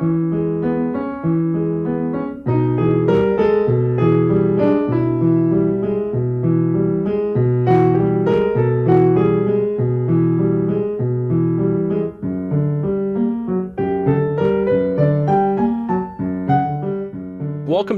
Welcome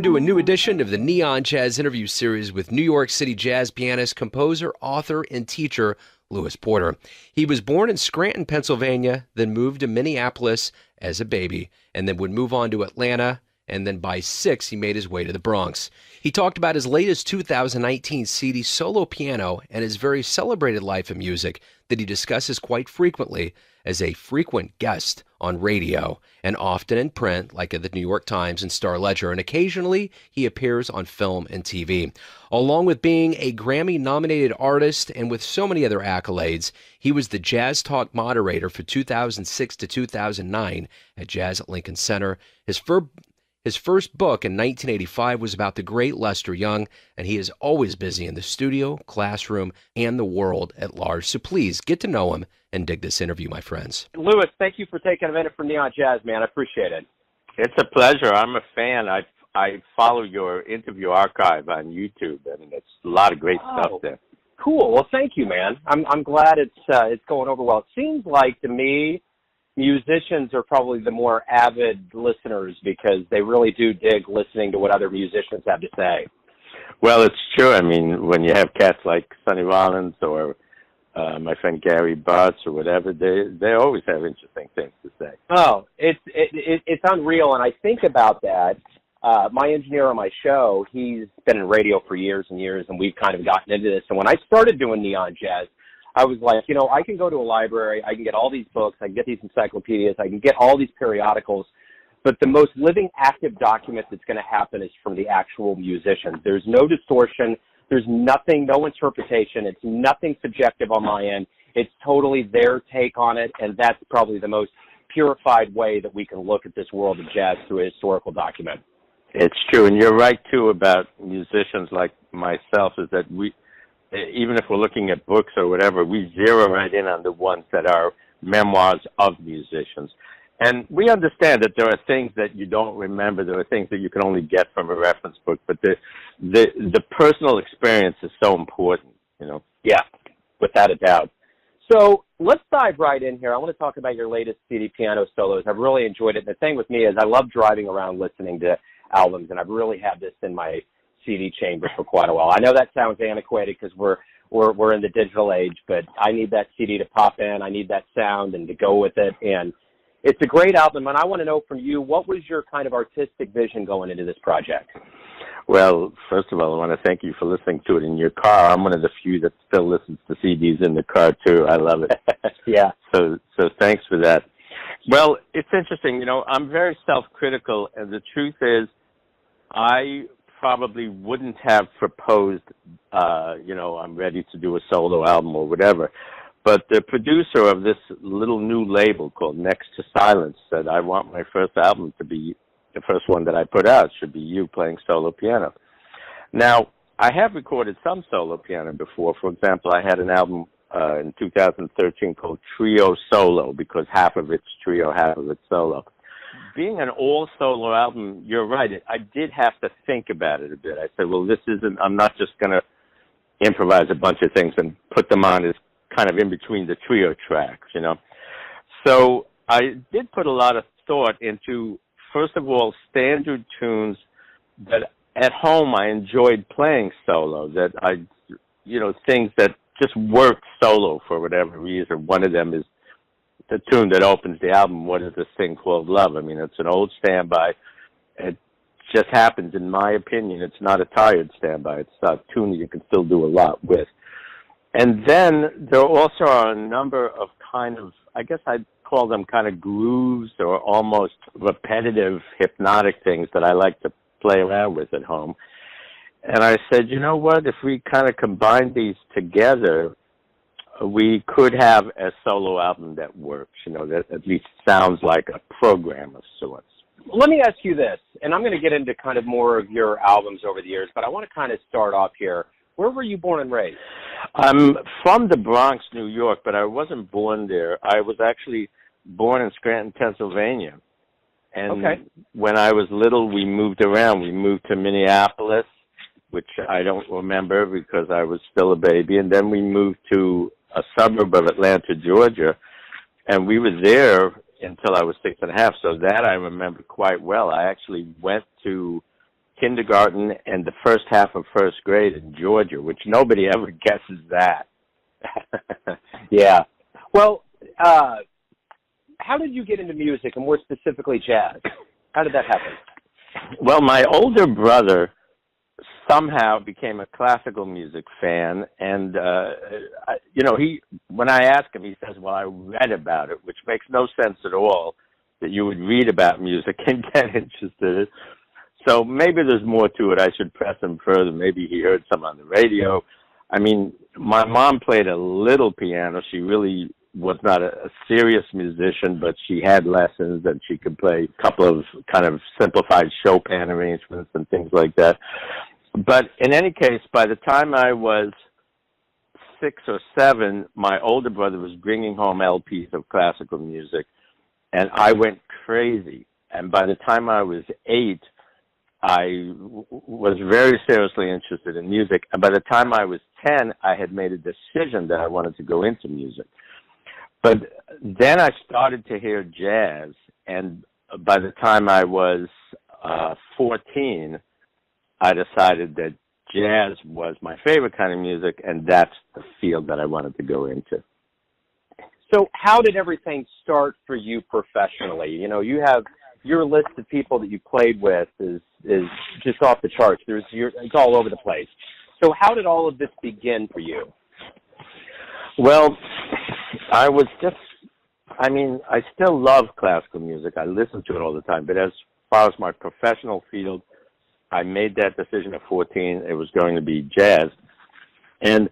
to a new edition of the Neon Jazz interview series with New York City jazz pianist, composer, author, and teacher Louis Porter. He was born in Scranton, Pennsylvania, then moved to Minneapolis as a baby, and then would move on to Atlanta, and then by 6, he made his way to the Bronx. He talked about his latest 2019 CD, Solo Piano, and his very celebrated life in music that he discusses quite frequently as a frequent guest on radio and often in print, like at the New York Times and Star Ledger, and occasionally he appears on film and TV. Along with being a Grammy-nominated artist and with so many other accolades, he was the Jazz Talk moderator for 2006 to 2009 at Jazz at Lincoln Center. His first book in 1985 was about the great Lester Young, and he is always busy in the studio, classroom, and the world at large. So please get to know him and dig this interview, my friends. Louis, thank you for taking a minute for Neon Jazz, man. I appreciate it. It's a pleasure. I'm a fan. I follow your interview archive on YouTube, and it's a lot of great stuff there. Cool. Well, thank you, man. I'm glad it's going over well. It seems like to me, musicians are probably the more avid listeners because they really do dig listening to what other musicians have to say. Well, it's true. I mean, when you have cats like Sonny Rollins or my friend Gary Bartz or whatever, they always have interesting things to say. Oh, it's unreal, and I think about that. My engineer on my show, he's been in radio for years and years, and we've kind of gotten into this. And when I started doing Neon Jazz, I was like, I can go to a library, I can get all these books, I can get these encyclopedias, I can get all these periodicals, but the most living, active document that's going to happen is from the actual musicians. There's no distortion. There's nothing, no interpretation. It's nothing subjective on my end. It's totally their take on it, and that's probably the most purified way that we can look at this world of jazz through a historical document. It's true, and you're right, too, about musicians like myself, is that we, even if we're looking at books or whatever, we zero right in on the ones that are memoirs of musicians. And we understand that there are things that you don't remember. There are things that you can only get from a reference book. But the personal experience is so important, Yeah, without a doubt. So let's dive right in here. I want to talk about your latest CD, Piano Solos. I've really enjoyed it. And the thing with me is I love driving around listening to albums, and I've really had this in my CD chamber for quite a while. I know that sounds antiquated because we're in the digital age, but I need that CD to pop in. I need that sound and to go with it. And it's a great album, and I want to know from you, what was your kind of artistic vision going into this project? Well, first of all, I want to thank you for listening to it in your car. I'm one of the few that still listens to CDs in the car, too. I love it. Yeah. So thanks for that. Well, it's interesting. I'm very self-critical, and the truth is I probably wouldn't have proposed, I'm ready to do a solo album or whatever. But the producer of this little new label called Next to Silence said, I want my first album to be, the first one that I put out should be you playing solo piano. Now, I have recorded some solo piano before. For example, I had an album in 2013 called Trio Solo, because half of it's trio, half of it's solo. Being an all-solo album, you're right, I did have to think about it a bit. I said, well, I'm not just going to improvise a bunch of things and put them on as kind of in between the trio tracks, So I did put a lot of thought into, first of all, standard tunes that at home I enjoyed playing solo, that things that just work solo for whatever reason. One of them is the tune that opens the album, What Is This Thing Called Love? I mean, it's an old standby. It just happens, in my opinion, it's not a tired standby. It's a tune that you can still do a lot with. And then there also are a number of kind of, I guess I'd call them kind of grooves or almost repetitive hypnotic things that I like to play around with at home. And I said, you know what, if we kind of combine these together, we could have a solo album that works, that at least sounds like a program of sorts. Let me ask you this, and I'm going to get into kind of more of your albums over the years, but I want to kind of start off here. Where were you born and raised? I'm from the Bronx, New York, but I wasn't born there. I was actually born in Scranton, Pennsylvania. And Okay. when I was little, we moved around. We moved to Minneapolis, which I don't remember because I was still a baby. And then we moved to a suburb of Atlanta, Georgia. And we were there until I was 6.5. So that I remember quite well. I actually went to kindergarten and the first half of first grade in Georgia, which nobody ever guesses that. Yeah. Well, how did you get into music, and more specifically jazz? How did that happen? Well, my older brother somehow became a classical music fan, and when I ask him, he says, "Well, I read about it," which makes no sense at all, that you would read about music and get interested in it. So maybe there's more to it. I should press him further. Maybe he heard some on the radio. I mean, my mom played a little piano. She really was not a serious musician, but she had lessons and she could play a couple of kind of simplified Chopin arrangements and things like that. But in any case, by the time I was 6 or 7, my older brother was bringing home LPs of classical music, and I went crazy. And by the time I was 8, I was very seriously interested in music. And by the time I was 10, I had made a decision that I wanted to go into music. But then I started to hear jazz, and by the time I was 14, I decided that jazz was my favorite kind of music, and that's the field that I wanted to go into. So how did everything start for you professionally? You know, you have your list of people that you played with is just off the charts. It's all over the place. So how did all of this begin for you? Well, I still love classical music. I listen to it all the time. But as far as my professional field, I made that decision at 14. It was going to be jazz. And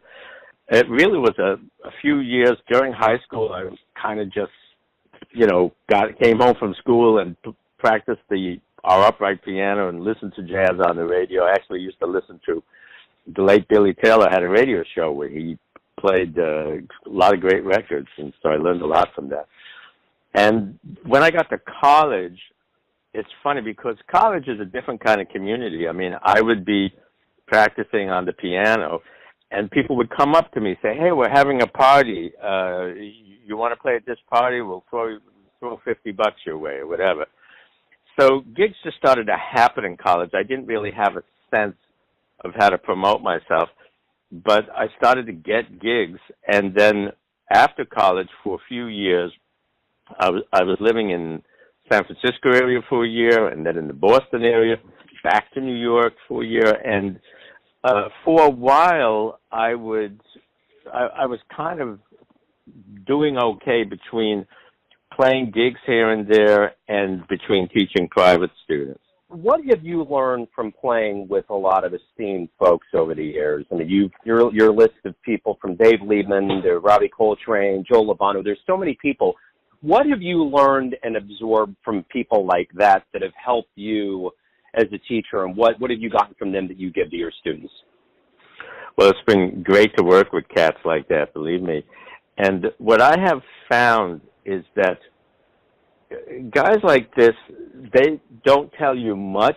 it really was a few years during high school. I kind of just, came home from school and practiced our upright piano and listened to jazz on the radio. I actually used to listen to the late Billy Taylor had a radio show where he played a lot of great records, and so I learned a lot from that. And when I got to college, it's funny because college is a different kind of community. I mean, I would be practicing on the piano, and people would come up to me and say, "Hey, we're having a party. You want to play at this party? We'll throw $50 your way," or whatever. So gigs just started to happen in college. I didn't really have a sense of how to promote myself, but I started to get gigs. And then after college, for a few years, I was living in San Francisco area for a year, and then in the Boston area, back to New York for a year. And for a while, I was kind of doing okay between playing gigs here and there and between teaching private students. What have you learned from playing with a lot of esteemed folks over the years? I mean, your list of people from Dave Liebman to Robbie Coltrane, Joe Lovano, there's so many people. What have you learned and absorbed from people like that have helped you as a teacher, and what have you gotten from them that you give to your students? Well, it's been great to work with cats like that, believe me. And what I have found is that guys like this, they don't tell you much,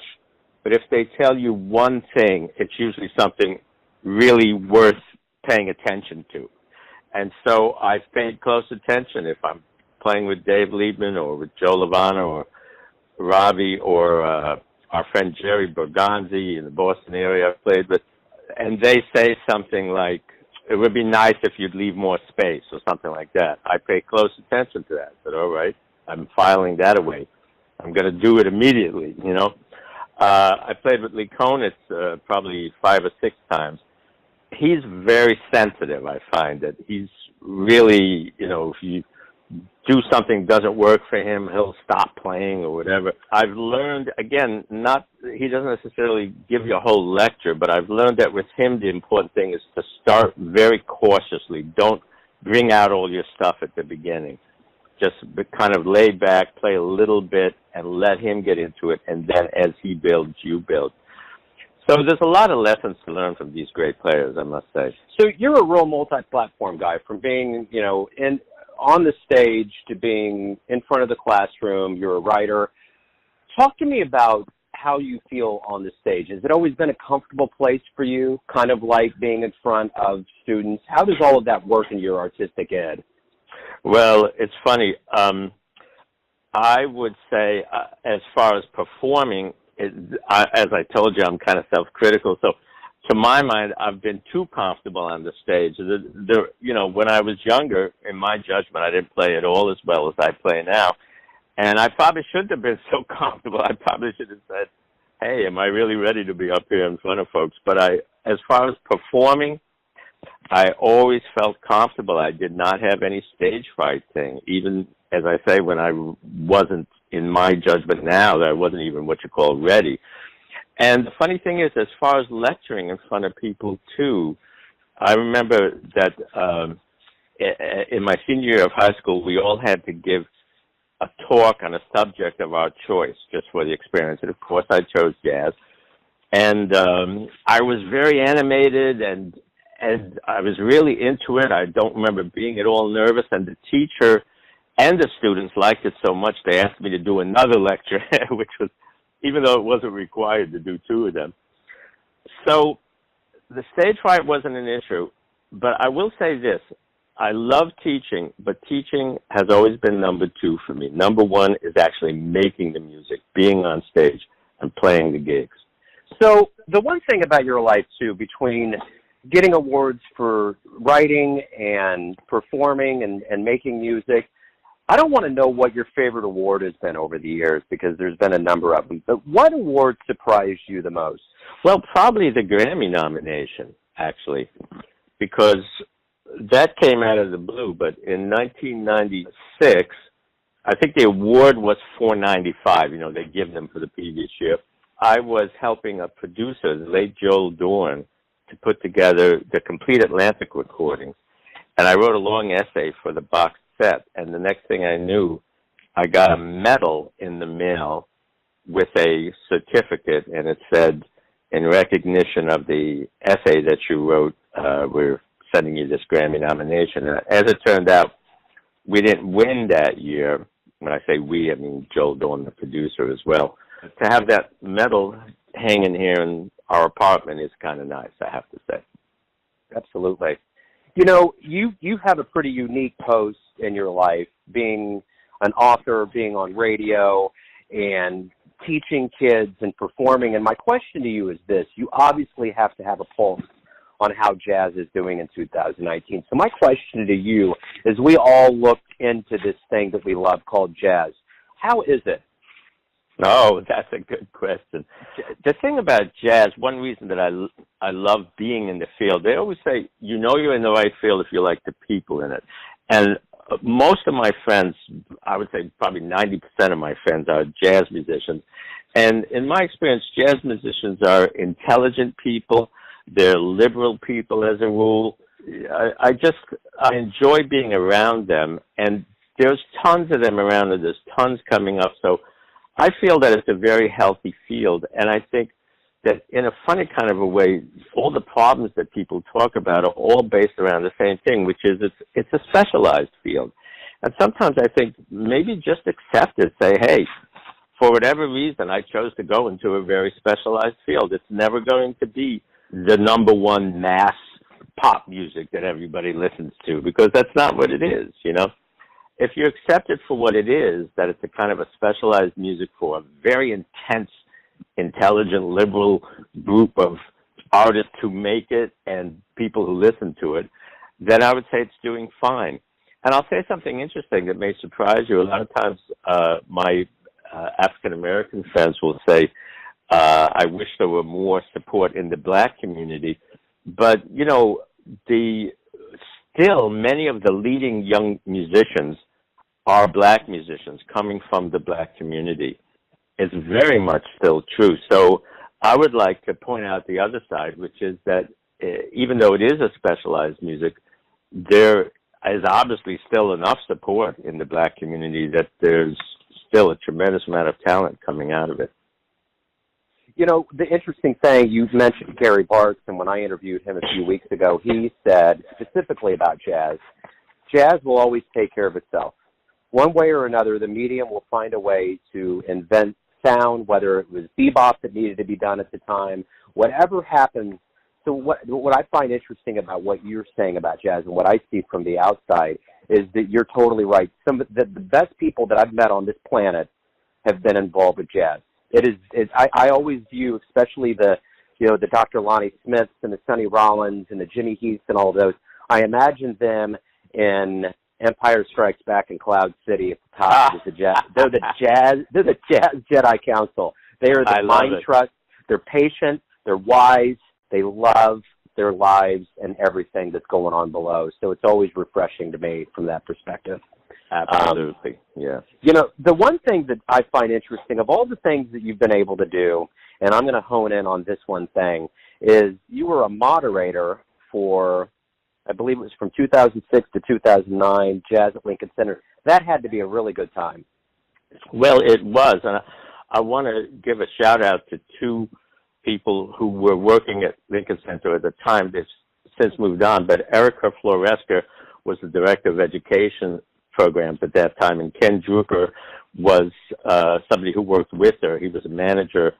but if they tell you one thing, it's usually something really worth paying attention to. And so I've paid close attention if I'm playing with Dave Liebman or with Joe Lovano or Robbie or our friend Jerry Bergonzi in the Boston area I've played with, and they say something like, "It would be nice if you'd leave more space," or something like that. I pay close attention to that. I said, all right, I'm filing that away. I'm going to do it immediately, I played with Lee Konitz probably 5 or 6 times. He's very sensitive, I find that he's really, if you do something doesn't work for him, he'll stop playing or whatever. I've learned, again, he doesn't necessarily give you a whole lecture, but I've learned that with him the important thing is to start very cautiously. Don't bring out all your stuff at the beginning. Just kind of lay back, play a little bit, and let him get into it, and then as he builds, you build. So there's a lot of lessons to learn from these great players, I must say. So you're a real multi-platform guy, from being, on the stage to being in front of the classroom. You're a writer. Talk to me about how you feel on the stage. Has it always been a comfortable place for you, kind of like being in front of students? How does all of that work in your artistic ed? Well, it's funny. I would say, as far as performing, as I told you, I'm kind of self-critical. So, to my mind, I've been too comfortable on the stage. When I was younger, in my judgment, I didn't play at all as well as I play now. And I probably shouldn't have been so comfortable. I probably should have said, hey, am I really ready to be up here in front of folks? But as far as performing, I always felt comfortable. I did not have any stage fright thing. Even, as I say, when I wasn't, in my judgment now, that I wasn't even what you call ready. And the funny thing is, as far as lecturing in front of people, too, I remember that in my senior year of high school, we all had to give a talk on a subject of our choice, just for the experience. And, of course, I chose jazz. And I was very animated, and I was really into it. I don't remember being at all nervous. And the teacher and the students liked it so much, they asked me to do another lecture, which was, even though it wasn't required to do two of them. So the stage fright wasn't an issue. But I will say this. I love teaching, but teaching has always been number two for me. Number one is actually making the music, being on stage, and playing the gigs. So the one thing about your life, too, between getting awards for writing and performing and making music, I don't want to know what your favorite award has been over the years, because there's been a number of them. But what award surprised you the most? Well, probably the Grammy nomination, actually, because that came out of the blue. But in 1996, I think the award was $495. They give them for the previous year. I was helping a producer, the late Joel Dorn, to put together the complete Atlantic recordings. And I wrote a long essay for the box set. And the next thing I knew, I got a medal in the mail with a certificate, and it said, in recognition of the essay that you wrote, we're sending you this Grammy nomination. And as it turned out, we didn't win that year. When I say we, I mean Joel Dorn, the producer, as well. To have that medal hanging here in our apartment is kind of nice, I have to say. Absolutely. You have a pretty unique post in your life, being an author, being on radio, and teaching kids and performing. And my question to you is this. You obviously have to have a pulse on how jazz is doing in 2019. So my question to you is, we all look into this thing that we love called jazz. How is it? Oh, that's a good question. The thing about jazz, one reason that I love being in the field, they always say, you're in the right field if you like the people in it. And most of my friends, I would say probably 90% of my friends are jazz musicians. And in my experience, jazz musicians are intelligent people. They're liberal people as a rule. I enjoy being around them. And there's tons of them around, and there's tons coming up. So I feel that it's a very healthy field, and I think that in a funny kind of a way, all the problems that people talk about are all based around the same thing, which is it's a specialized field. And sometimes I think maybe just accept it, say, hey, for whatever reason, I chose to go into a very specialized field. It's never going to be the number one mass pop music that everybody listens to, because that's not what it is, If you accept it for what it is, that it's a kind of a specialized music for a very intense, intelligent, liberal group of artists who make it and people who listen to it, then I would say it's doing fine. And I'll say something interesting that may surprise you. A lot of times my African-American friends will say, I wish there were more support in the black community. But, still, many of the leading young musicians are black musicians coming from the black community. It's very much still true. So I would like to point out the other side, which is that even though it is a specialized music, there is obviously still enough support in the black community that there's still a tremendous amount of talent coming out of it. The interesting thing, you mentioned Gary Bartz, and when I interviewed him a few weeks ago, he said specifically about jazz will always take care of itself. One way or another, the medium will find a way to invent sound, whether it was bebop that needed to be done at the time, whatever happens. So what I find interesting about what you're saying about jazz and what I see from the outside is that you're totally right. The best people that I've met on this planet have been involved with jazz. I always view, especially the Dr. Lonnie Smiths and the Sonny Rollins and the Jimmy Heaths and all of those, I imagine them in Empire Strikes Back in Cloud City at the top of the jazz. They're the jazz Jedi Council. They are the mind trust. They're patient. They're wise. They love their lives and everything that's going on below. So it's always refreshing to me from that perspective. Absolutely, yeah. The one thing that I find interesting, of all the things that you've been able to do, and I'm going to hone in on this one thing, is you were a moderator for, I believe it was from 2006 to 2009, Jazz at Lincoln Center. That had to be a really good time. Well, it was, and I want to give a shout-out to two people who were working at Lincoln Center at the time. They've since moved on, but Erica Floreska was the director of education programs at that time, and Ken Drucker was somebody who worked with her. He was a manager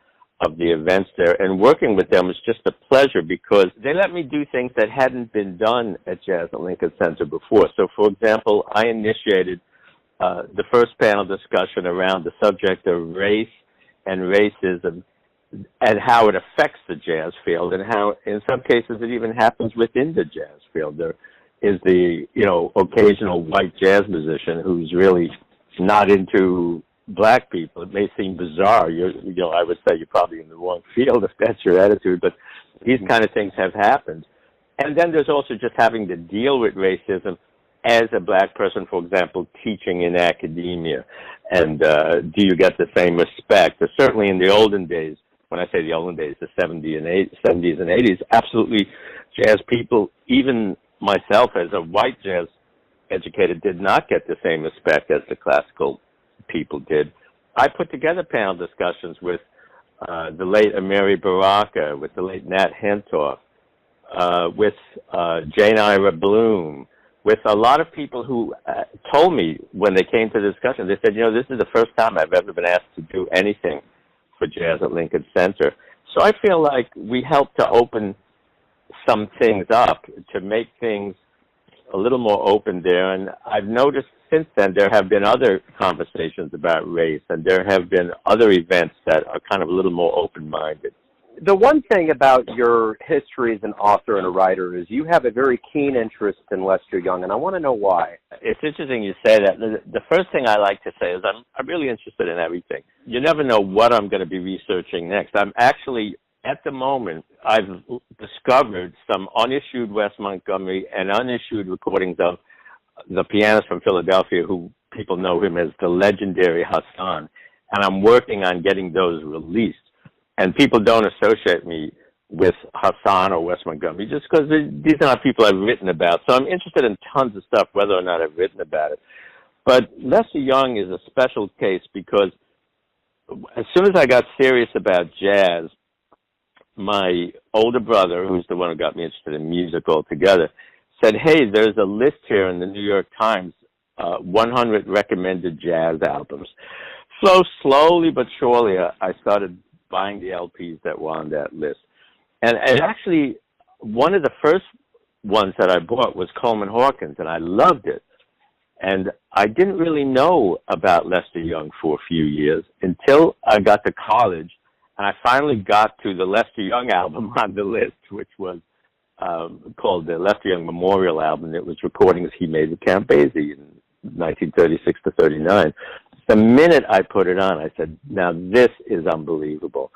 of the events there, and working with them was just a pleasure because they let me do things that hadn't been done at Jazz at Lincoln Center before. So, for example, I initiated the first panel discussion around the subject of race and racism and how it affects the jazz field, and how in some cases it even happens within the jazz field. There is the, occasional white jazz musician who's really not into black people. It may seem bizarre. I would say you're probably in the wrong field if that's your attitude, but these kind of things have happened. And then there's also just having to deal with racism as a black person, for example, teaching in academia. And do you get the same respect? Or certainly in the olden days, when I say the olden days, the 70s and 80s, absolutely jazz people, even myself as a white jazz educator, did not get the same respect as the classical people did. I put together panel discussions with the late Amiri Baraka, with the late Nat Hentoff, with Jane Ira Bloom, with a lot of people who told me when they came to the discussion, they said, this is the first time I've ever been asked to do anything for Jazz at Lincoln Center. So I feel like we helped to open some things up, to make things a little more open there. And I've noticed since then there have been other conversations about race, and there have been other events that are kind of a little more open-minded. The one thing about your history as an author and a writer is you have a very keen interest in Lester Young, and I want to know why. It's interesting you say that. The first thing I like to say is I'm really interested in everything. You never know what I'm going to be researching next. I'm actually, at the moment, I've discovered some unissued Wes Montgomery and unissued recordings of the pianist from Philadelphia, who people know him as the legendary Hassan, and I'm working on getting those released. And people don't associate me with Hassan or Wes Montgomery just because these are not people I've written about. So I'm interested in tons of stuff, whether or not I've written about it. But Lester Young is a special case because as soon as I got serious about jazz, my older brother, who's the one who got me interested in music altogether, said, hey, there's a list here in the New York Times, 100 recommended jazz albums. So slowly but surely, I started buying the LPs that were on that list. And actually, one of the first ones that I bought was Coleman Hawkins, and I loved it. And I didn't really know about Lester Young for a few years until I got to college, and I finally got to the Lester Young album on the list, which was called the Lester Young Memorial Album. It was recordings he made with Count Basie in 1936 to 39. The minute I put it on, I said, now this is unbelievable.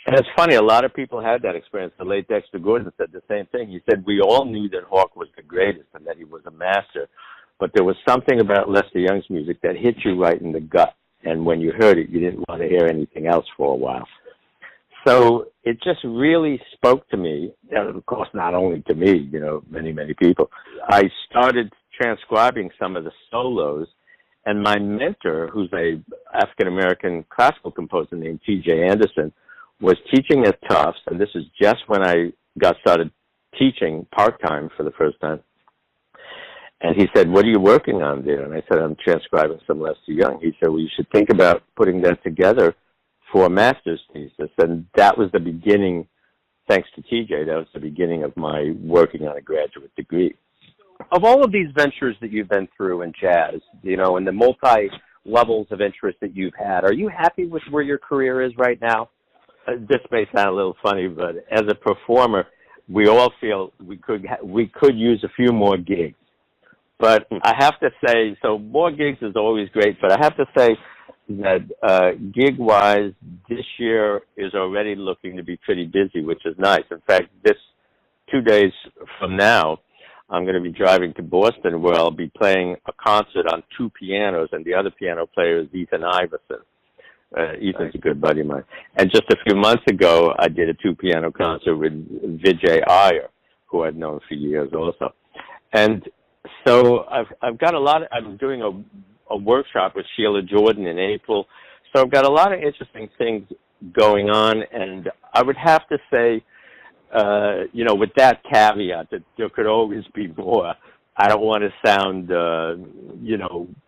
And it's funny, a lot of people had that experience. The late Dexter Gordon said the same thing. He said, we all knew that Hawk was the greatest and that he was a master, but there was something about Lester Young's music that hit you right in the gut. And when you heard it, you didn't want to hear anything else for a while. So it just really spoke to me, and of course, not only to me, many, many people. I started transcribing some of the solos, and my mentor, who's a African-American classical composer named T.J. Anderson, was teaching at Tufts, and this is just when I got started teaching part-time for the first time. And he said, what are you working on there? And I said, I'm transcribing some Lester Young. He said, well, you should think about putting that together for a master's thesis, and that was the beginning. Thanks to TJ, that was the beginning of my working on a graduate degree. Of all of these ventures that you've been through in jazz, and the multi-levels of interest that you've had, are you happy with where your career is right now? This may sound a little funny, but as a performer, we all feel we could use a few more gigs. But I have to say, so more gigs is always great, but I have to say that gig-wise, this year is already looking to be pretty busy, which is nice. In fact, 2 days from now, I'm going to be driving to Boston, where I'll be playing a concert on 2 pianos, and the other piano player is Ethan Iverson. Ethan's a good buddy of mine. And just a few months ago, I did a 2-piano concert with Vijay Iyer, who I've known for years also. And so I've got I'm doing a workshop with Sheila Jordan in April. So I've got a lot of interesting things going on, and I would have to say, with that caveat that there could always be more. I don't want to sound,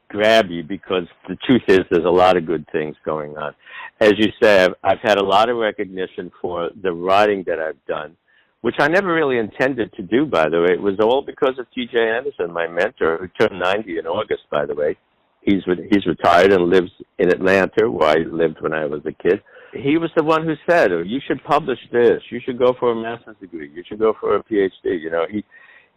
grabby, because the truth is there's a lot of good things going on. As you say, I've had a lot of recognition for the writing that I've done, which I never really intended to do, by the way. It was all because of T.J. Anderson, my mentor, who turned 90 in August, by the way. He's retired and lives in Atlanta, where I lived when I was a kid. He was the one who said, you should publish this. You should go for a master's degree. You should go for a PhD.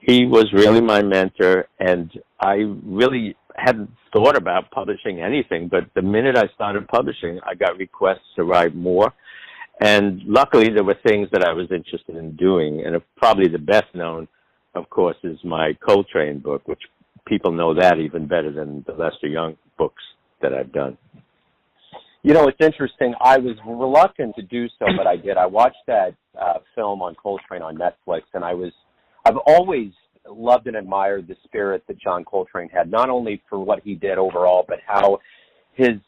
He was really my mentor, and I really hadn't thought about publishing anything. But the minute I started publishing, I got requests to write more. And luckily, there were things that I was interested in doing. And probably the best known, of course, is my Coltrane book, which people know that even better than the Lester Young books that I've done. It's interesting. I was reluctant to do so, but I did. I watched that film on Coltrane on Netflix, and I've always loved and admired the spirit that John Coltrane had, not only for what he did overall, but how his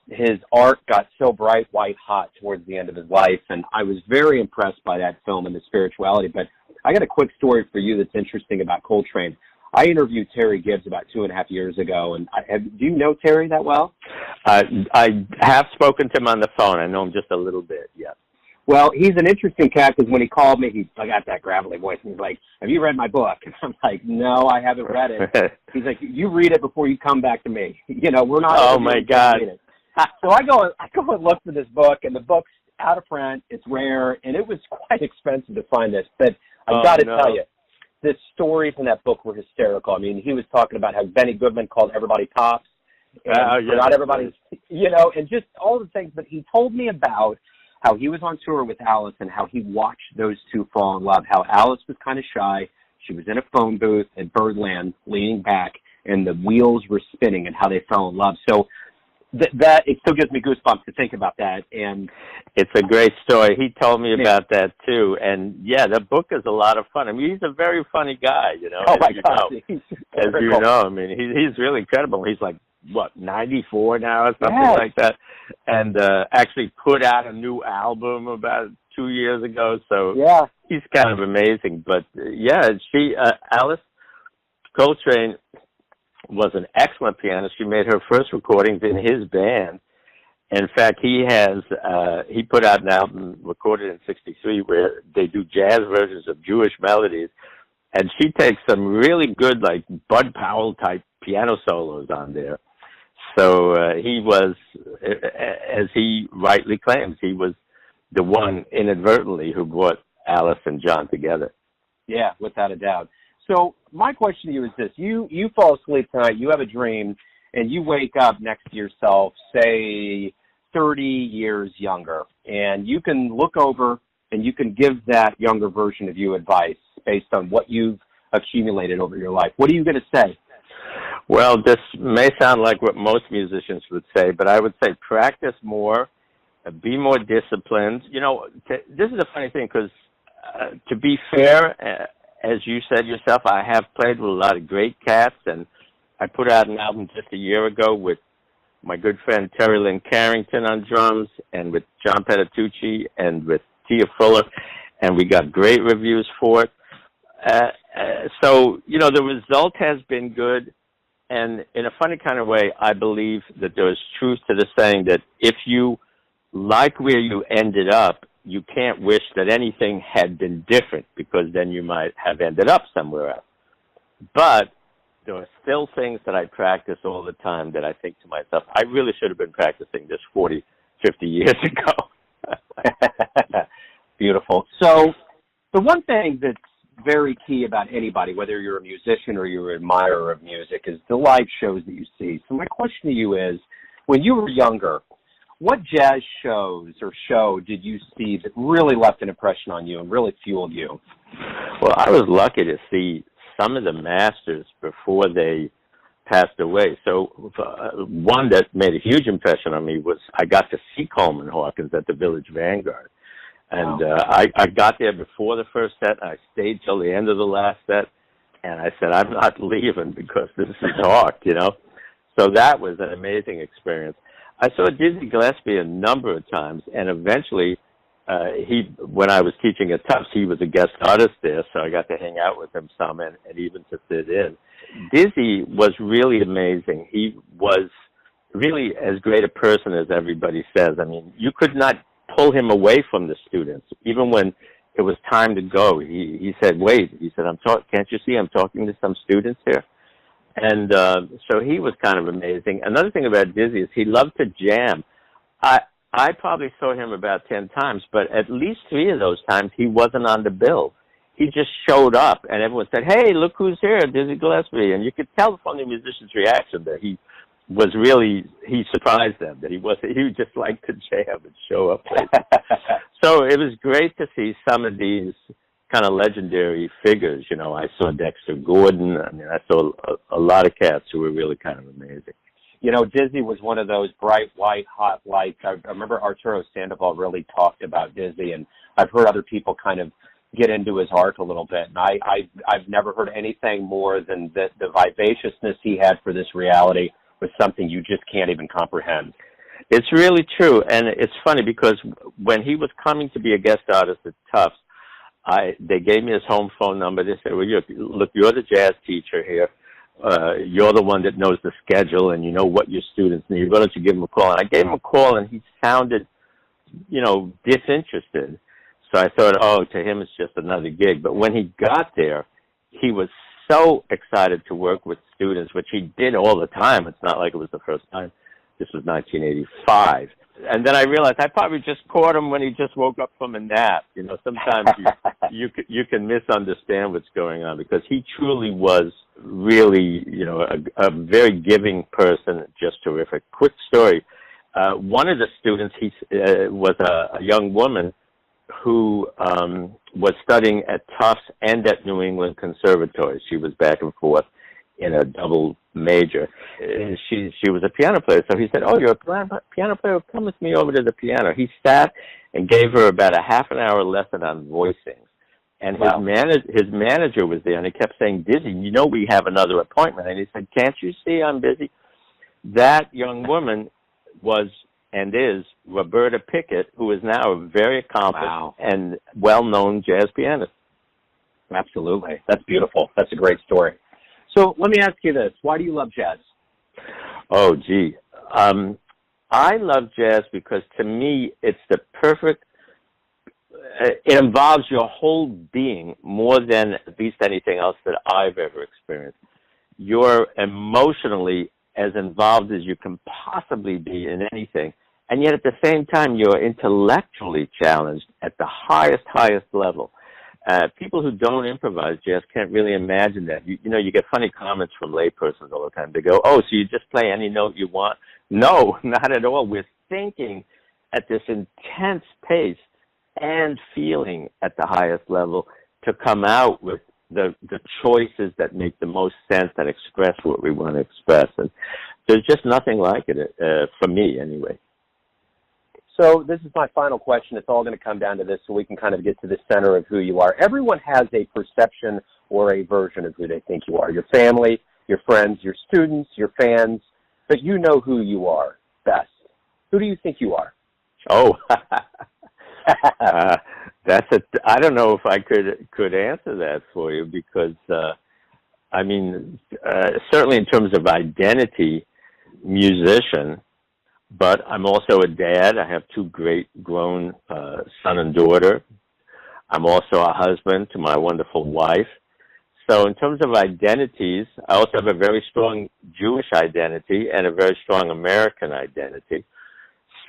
art got so bright, white hot towards the end of his life. And I was very impressed by that film and the spirituality. But I got a quick story for you that's interesting about Coltrane. I interviewed Terry Gibbs about 2.5 years ago, and do you know Terry that well? I have spoken to him on the phone. I know him just a little bit, yes. Well, he's an interesting cat, because when he called me, he got that gravelly voice, and he's like, have you read my book? And I'm like, no, I haven't read it. He's like, you read it before you come back to me. We're not. Oh, my God. So I go and look for this book, and the book's out of print. It's rare, and it was quite expensive to find this. But I've got to tell you, the stories in that book were hysterical. I mean, he was talking about how Benny Goodman called everybody tops. And not everybody, and just all the things. But he told me about how he was on tour with Alice and how he watched those two fall in love, how Alice was kind of shy. She was in a phone booth at Birdland leaning back, and the wheels were spinning, and how they fell in love. So that it still gives me goosebumps to think about that. And it's a great story. He told me about that too. And yeah, the book is a lot of fun. I mean, he's a very funny guy, Oh my God. As you know, I mean, he's really incredible. He's like, 94 now or something like that. And actually put out a new album about 2 years ago. So he's kind of amazing. But Alice Coltrane was an excellent pianist. She made her first recordings in his band. In fact, he put out an album recorded in '63 where they do jazz versions of Jewish melodies, and she takes some really good, like Bud Powell type piano solos on there. So he was, as he rightly claims, he was the one inadvertently who brought Alice and John together. Yeah, without a doubt. So my question to you is this. You fall asleep tonight, you have a dream, and you wake up next to yourself, say 30 years younger, and you can look over and you can give that younger version of you advice based on what you've accumulated over your life. What are you going to say? Well, this may sound like what most musicians would say, but I would say practice more, be more disciplined. This is a funny thing because, to be fair, as you said yourself, I have played with a lot of great cats, and I put out an album just a year ago with my good friend Terry Lynn Carrington on drums, and with John Petitucci, and with Tia Fuller, and we got great reviews for it. So, the result has been good, and in a funny kind of way, I believe that there is truth to the saying that if you like where you ended up, you can't wish that anything had been different, because then you might have ended up somewhere else. But there are still things that I practice all the time that I think to myself, I really should have been practicing this 40, 50 years ago. Beautiful. So the one thing that's very key about anybody, whether you're a musician or you're an admirer of music, is the live shows that you see. So my question to you is, when you were younger, what jazz shows or show did you see that really left an impression on you and really fueled you? Well, I was lucky to see some of the masters before they passed away. So one that made a huge impression on me was I got to see Coleman Hawkins at the Village Vanguard. And wow. I got there before the first set. I stayed till the end of the last set. And I said, I'm not leaving because this is dark, you know. So that was an amazing experience. I saw Dizzy Gillespie a number of times, and eventually when I was teaching at Tufts, he was a guest artist there, so I got to hang out with him some and even to sit in. Dizzy was really amazing. He was really as great a person as everybody says. I mean, you could not pull him away from the students. Even when it was time to go, he said, wait, he said, can't you see I'm talking to some students here? And so he was kind of amazing. Another thing about Dizzy is he loved to jam. I probably saw him about 10 times, but at least 3 of those times he wasn't on the bill. He just showed up, and everyone said, hey, look who's here, Dizzy Gillespie. And you could tell from the musician's reaction that he surprised them, that he would just like to jam and show up. So it was great to see some of these kind of legendary figures. You know, I saw Dexter Gordon. I mean, I saw a lot of cats who were really kind of amazing. You know, Dizzy was one of those bright, white, hot lights. I remember Arturo Sandoval really talked about Dizzy, and I've heard other people kind of get into his art a little bit. And I've never heard anything more than the vivaciousness he had for this reality was something you just can't even comprehend. It's really true. And it's funny because when he was coming to be a guest artist at Tufts, they gave me his home phone number. They said, well, look, you're the jazz teacher here. You're the one that knows the schedule and you know what your students need. Why don't you give him a call? And I gave him a call, and he sounded, you know, disinterested. So I thought, oh, to him it's just another gig. But when he got there, he was so excited to work with students, which he did all the time. It's not like it was the first time. This was 1985. And then I realized I probably just caught him when he just woke up from a nap. You know, sometimes you can misunderstand what's going on, because he truly was really, you know, a very giving person, just terrific. Quick story. One of the students was a young woman who was studying at Tufts and at New England Conservatory. She was back and forth in a double major. She was a piano player, so he said, oh, you're a piano player? Come with me over to the piano. He sat and gave her about a half an hour lesson on voicing. And his manager was there, and he kept saying, Dizzy, you know we have another appointment. And he said, can't you see I'm busy? That young woman was and is Roberta Pickett, who is now a very accomplished and well-known jazz pianist. Absolutely. That's beautiful. That's a great story. So let me ask you this. Why do you love jazz? Oh, gee. I love jazz because, to me, it's the perfect, it involves your whole being more than at least anything else that I've ever experienced. You're emotionally as involved as you can possibly be in anything, and yet at the same time, you're intellectually challenged at the highest level. People who don't improvise jazz can't really imagine that. You know, you get funny comments from laypersons all the time. They go, oh, so you just play any note you want? No, not at all. We're thinking at this intense pace and feeling at the highest level to come out with the choices that make the most sense, that express what we want to express. And there's just nothing like it, for me anyway. So this is my final question. It's all going to come down to this so we can kind of get to the center of who you are. Everyone has a perception or a version of who they think you are. Your family, your friends, your students, your fans, but you know who you are best. Who do you think you are? Oh, I don't know if I could answer that for you, because, I mean, certainly in terms of identity, musician, but I'm also a dad. I have two great grown son and daughter. I'm also a husband to my wonderful wife. So in terms of identities, I also have a very strong Jewish identity and a very strong American identity.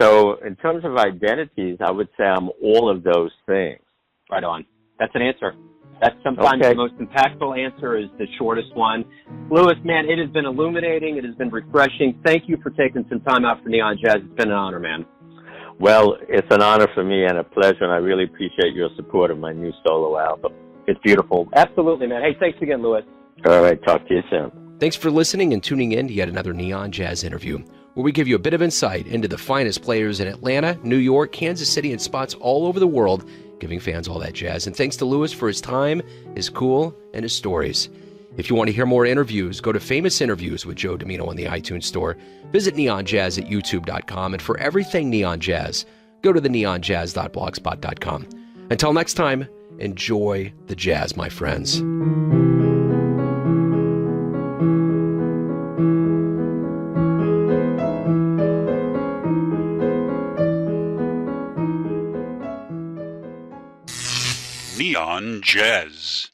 So in terms of identities, I would say I'm all of those things. Right on. That's an answer. That's sometimes the most impactful answer is the shortest one. Louis, man, it has been illuminating. It has been refreshing. Thank you for taking some time out for Neon Jazz. It's been an honor, man. Well, it's an honor for me and a pleasure, and I really appreciate your support of my new solo album. It's beautiful. Absolutely, man. Hey, thanks again, Louis. All right. Talk to you soon. Thanks for listening and tuning in to yet another Neon Jazz interview, where we give you a bit of insight into the finest players in Atlanta, New York, Kansas City, and spots all over the world, giving fans all that jazz. And thanks to Louis for his time, his cool, and his stories. If you want to hear more interviews, go to Famous Interviews with Joe Domino on the iTunes Store. Visit neonjazz at youtube.com. And for everything Neon Jazz, go to the neonjazz.blogspot.com. Until next time, enjoy the jazz, my friends. Neon Jazz.